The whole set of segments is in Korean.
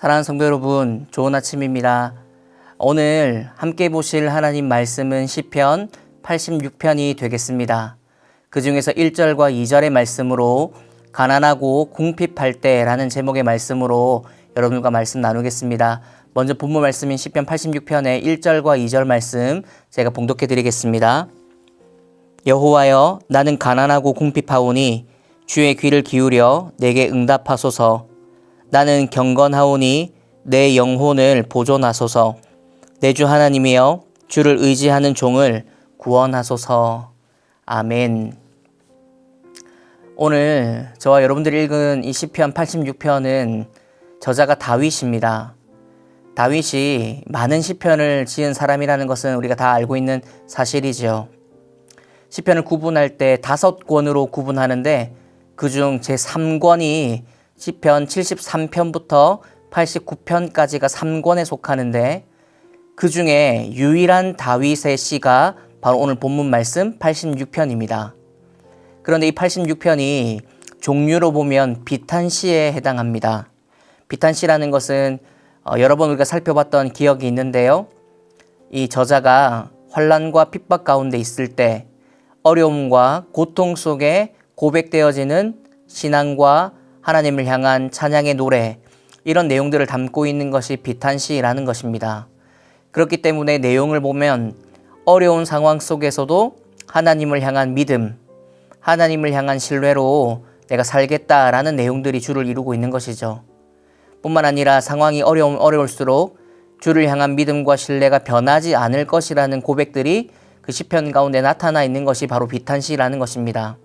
사랑하는 성도 여러분, 좋은 아침입니다. 오늘 함께 보실 하나님 말씀은 시편 86편이 되겠습니다. 그 중에서 1절과 2절의 말씀으로 가난하고 궁핍할 때라는 제목의 말씀으로 여러분과 말씀 나누겠습니다. 먼저 본문 말씀인 시편 86편의 1절과 2절 말씀 제가 봉독해 드리겠습니다. 여호와여, 나는 가난하고 궁핍하오니 주의 귀를 기울여 내게 응답하소서. 나는 경건하오니 내 영혼을 보존하소서. 내 주 하나님이여, 주를 의지하는 종을 구원하소서. 아멘. 오늘 저와 여러분들이 읽은 이 시편 86편은 저자가 다윗입니다. 다윗이 많은 시편을 지은 사람이라는 것은 우리가 다 알고 있는 사실이죠. 시편을 구분할 때 5권으로 구분하는데 그중 제3권이 시편 73편부터 89편까지가 3권에 속하는데 그 중에 유일한 다윗의 시가 바로 오늘 본문 말씀 86편입니다. 그런데 이 86편이 종류로 보면 비탄시에 해당합니다. 비탄시라는 것은 여러 번 우리가 살펴봤던 기억이 있는데요. 이 저자가 환난과 핍박 가운데 있을 때 어려움과 고통 속에 고백되어지는 신앙과 하나님을 향한 찬양의 노래, 이런 내용들을 담고 있는 것이 비탄시라는 것입니다. 그렇기 때문에 내용을 보면 어려운 상황 속에서도 하나님을 향한 믿음, 하나님을 향한 신뢰로 내가 살겠다라는 내용들이 주를 이루고 있는 것이죠. 뿐만 아니라 상황이 어려울수록 주를 향한 믿음과 신뢰가 변하지 않을 것이라는 고백들이 그 시편 가운데 나타나 있는 것이 바로 비탄시라는 것입니다.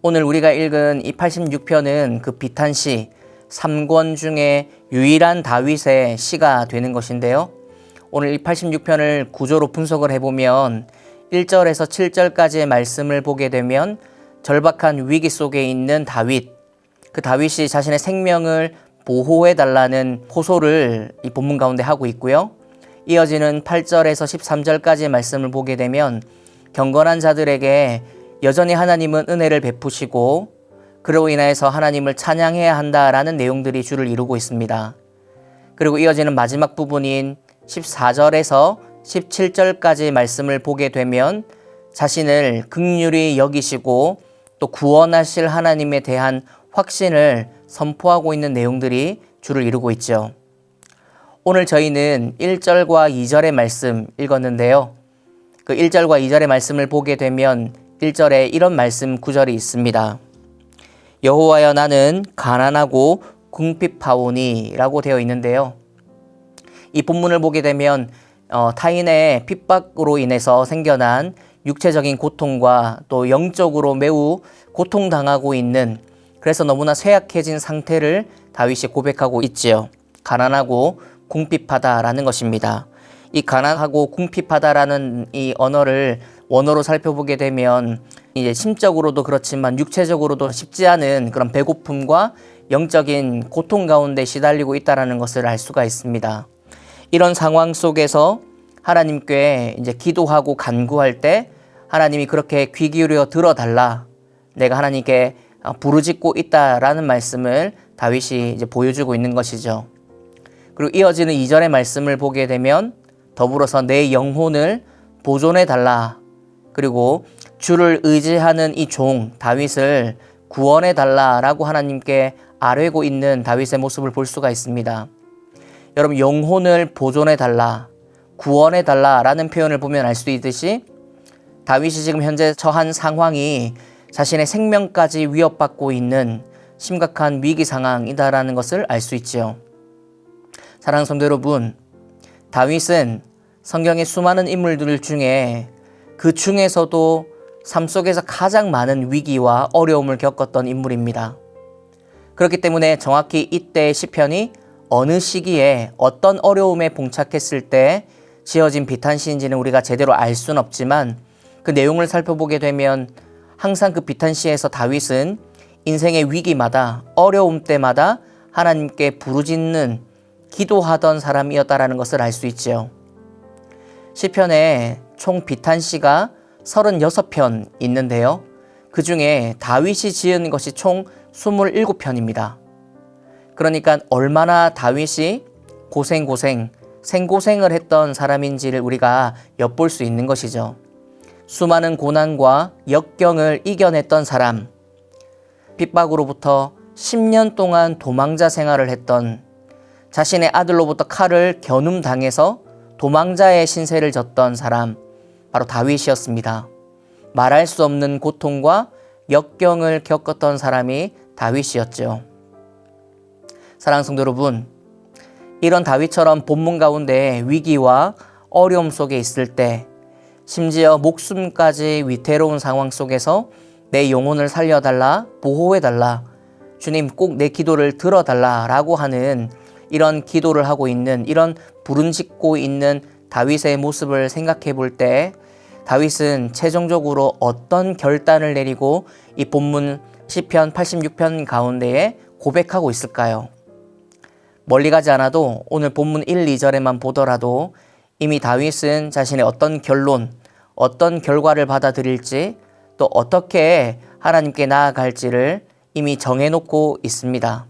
오늘 우리가 읽은 이 86편은 그 비탄시 3권 중에 유일한 다윗의 시가 되는 것인데요. 오늘 이 86편을 구조로 분석을 해보면 1절에서 7절까지의 말씀을 보게 되면 절박한 위기 속에 있는 다윗, 그 다윗이 자신의 생명을 보호해달라는 호소를 이 본문 가운데 하고 있고요. 이어지는 8절에서 13절까지의 말씀을 보게 되면 경건한 자들에게 여전히 하나님은 은혜를 베푸시고 그로 인해서 하나님을 찬양해야 한다라는 내용들이 주를 이루고 있습니다. 그리고 이어지는 마지막 부분인 14절에서 17절까지의 말씀을 보게 되면 자신을 긍휼히 여기시고 또 구원하실 하나님에 대한 확신을 선포하고 있는 내용들이 주를 이루고 있죠. 오늘 저희는 1절과 2절의 말씀 읽었는데요. 그 1절과 2절의 말씀을 보게 되면 1절에 이런 말씀 구절이 있습니다. 여호와여, 나는 가난하고 궁핍하오니 라고 되어 있는데요. 이 본문을 보게 되면 타인의 핍박으로 인해서 생겨난 육체적인 고통과 또 영적으로 매우 고통당하고 있는, 그래서 너무나 쇠약해진 상태를 다윗이 고백하고 있지요. 가난하고 궁핍하다라는 것입니다. 이 가난하고 궁핍하다라는 이 언어를 원어로 살펴보게 되면 이제 심적으로도 그렇지만 육체적으로도 쉽지 않은 그런 배고픔과 영적인 고통 가운데 시달리고 있다라는 것을 알 수가 있습니다. 이런 상황 속에서 하나님께 이제 기도하고 간구할 때 하나님이 그렇게 귀 기울여 들어달라, 내가 하나님께 부르짖고 있다라는 말씀을 다윗이 이제 보여주고 있는 것이죠. 그리고 이어지는 2절의 말씀을 보게 되면 더불어서 내 영혼을 보존해 달라, 그리고 주를 의지하는 이 종 다윗을 구원해 달라라고 하나님께 아뢰고 있는 다윗의 모습을 볼 수가 있습니다. 여러분, 영혼을 보존해 달라, 구원해 달라라는 표현을 보면 알 수 있듯이 다윗이 지금 현재 처한 상황이 자신의 생명까지 위협받고 있는 심각한 위기 상황이다라는 것을 알 수 있지요. 사랑하는 성도 여러분, 다윗은 성경의 수많은 인물들 중에 그 중에서도 삶 속에서 가장 많은 위기와 어려움을 겪었던 인물입니다. 그렇기 때문에 정확히 이때의 시편이 어느 시기에 어떤 어려움에 봉착했을 때 지어진 비탄시인지는 우리가 제대로 알 수는 없지만 그 내용을 살펴보게 되면 항상 그 비탄시에서 다윗은 인생의 위기마다 어려움 때마다 하나님께 부르짖는 기도하던 사람이었다라는 것을 알 수 있죠. 시편에 총 비탄시가 36편 있는데요. 그 중에 다윗이 지은 것이 총 27편입니다. 그러니까 얼마나 다윗이 생고생을 했던 사람인지를 우리가 엿볼 수 있는 것이죠. 수많은 고난과 역경을 이겨냈던 사람, 핍박으로부터 10년 동안 도망자 생활을 했던, 자신의 아들로부터 칼을 겨눔당해서 도망자의 신세를 졌던 사람, 바로 다윗이었습니다. 말할 수 없는 고통과 역경을 겪었던 사람이 다윗이었죠. 사랑하는 성도 여러분, 이런 다윗처럼 본문 가운데 위기와 어려움 속에 있을 때, 심지어 목숨까지 위태로운 상황 속에서 내 영혼을 살려달라, 보호해달라, 주님 꼭 내 기도를 들어달라라고 하는 이런 기도를 하고 있는, 이런 부름짓고 있는 다윗의 모습을 생각해 볼 때 다윗은 최종적으로 어떤 결단을 내리고 이 본문 시편 86편 가운데에 고백하고 있을까요? 멀리 가지 않아도 오늘 본문 1, 2절에만 보더라도 이미 다윗은 자신의 어떤 결론, 어떤 결과를 받아들일지, 또 어떻게 하나님께 나아갈지를 이미 정해놓고 있습니다.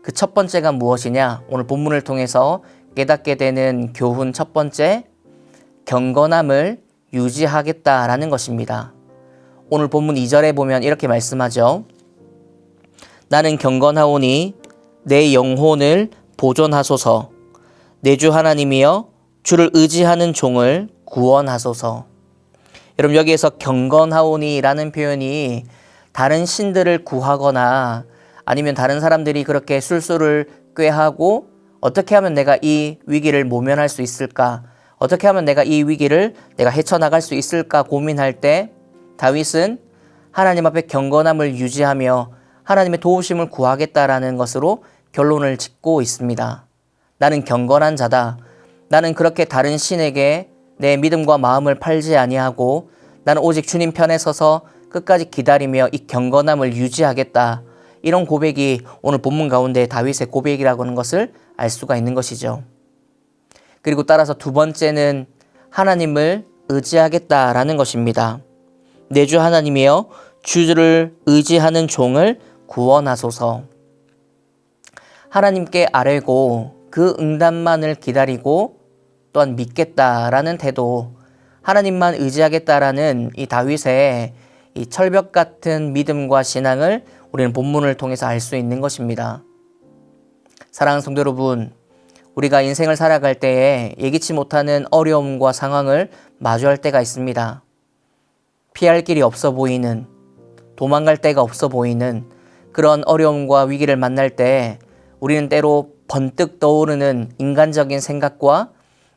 그 첫 번째가 무엇이냐? 오늘 본문을 통해서 깨닫게 되는 교훈 첫 번째, 경건함을 유지하겠다라는 것입니다. 오늘 본문 2절에 보면 이렇게 말씀하죠. 나는 경건하오니 내 영혼을 보존하소서. 내 주 하나님이여 주를 의지하는 종을 구원하소서. 여러분, 여기에서 경건하오니라는 표현이 다른 신들을 구하거나 아니면 다른 사람들이 그렇게 술수를 꾀하고 어떻게 하면 내가 이 위기를 모면할 수 있을까? 어떻게 하면 내가 이 위기를 내가 헤쳐나갈 수 있을까 고민할 때 다윗은 하나님 앞에 경건함을 유지하며 하나님의 도우심을 구하겠다라는 것으로 결론을 짓고 있습니다. 나는 경건한 자다. 나는 그렇게 다른 신에게 내 믿음과 마음을 팔지 아니하고 나는 오직 주님 편에 서서 끝까지 기다리며 이 경건함을 유지하겠다. 이런 고백이 오늘 본문 가운데 다윗의 고백이라고 하는 것을 알 수가 있는 것이죠. 그리고 따라서 두 번째는 하나님을 의지하겠다라는 것입니다. 내 주 하나님이여 주를 의지하는 종을 구원하소서. 하나님께 아뢰고 그 응답만을 기다리고 또한 믿겠다라는 태도, 하나님만 의지하겠다라는 이 다윗의 이 철벽 같은 믿음과 신앙을 우리는 본문을 통해서 알 수 있는 것입니다. 사랑하는 성도 여러분, 우리가 인생을 살아갈 때에 예기치 못하는 어려움과 상황을 마주할 때가 있습니다. 피할 길이 없어 보이는, 도망갈 데가 없어 보이는 그런 어려움과 위기를 만날 때 우리는 때로 번뜩 떠오르는 인간적인 생각과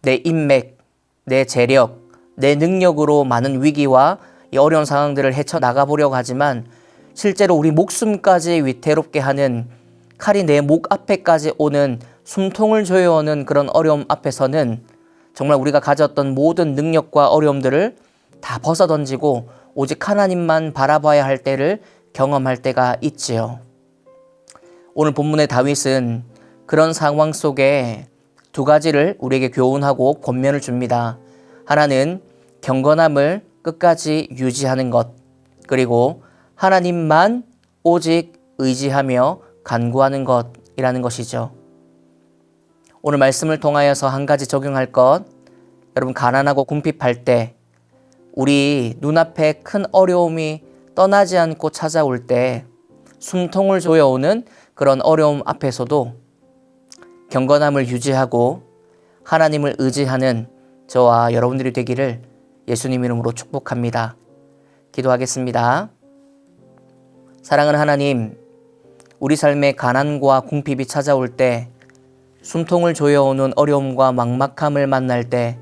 내 인맥, 내 재력, 내 능력으로 많은 위기와 이 어려운 상황들을 헤쳐나가 보려고 하지만 실제로 우리 목숨까지 위태롭게 하는, 칼이 내 목 앞에까지 오는, 숨통을 조여오는 그런 어려움 앞에서는 정말 우리가 가졌던 모든 능력과 어려움들을 다 벗어던지고 오직 하나님만 바라봐야 할 때를 경험할 때가 있지요. 오늘 본문의 다윗은 그런 상황 속에 두 가지를 우리에게 교훈하고 권면을 줍니다. 하나는 경건함을 끝까지 유지하는 것, 그리고 하나님만 오직 의지하며 간구하는 것이라는 것이죠. 오늘 말씀을 통하여서 한 가지 적용할 것, 여러분 가난하고 궁핍할 때, 우리 눈앞에 큰 어려움이 떠나지 않고 찾아올 때 숨통을 조여오는 그런 어려움 앞에서도 경건함을 유지하고 하나님을 의지하는 저와 여러분들이 되기를 예수님 이름으로 축복합니다. 기도하겠습니다. 사랑하는 하나님, 우리 삶에 가난과 궁핍이 찾아올 때, 숨통을 조여오는 어려움과 막막함을 만날 때,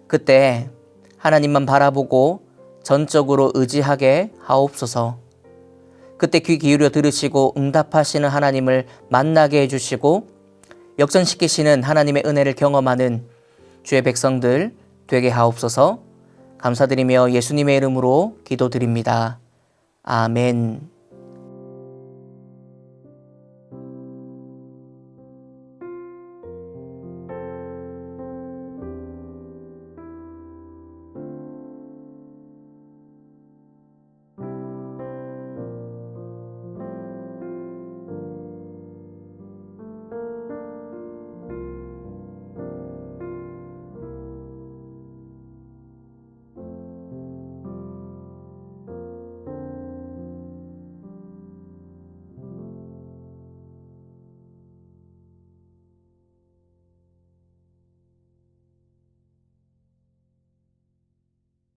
그때 하나님만 바라보고 전적으로 의지하게 하옵소서. 그때 귀 기울여 들으시고 응답하시는 하나님을 만나게 해주시고 역전시키시는 하나님의 은혜를 경험하는 주의 백성들 되게 하옵소서. 감사드리며 예수님의 이름으로 기도드립니다. 아멘.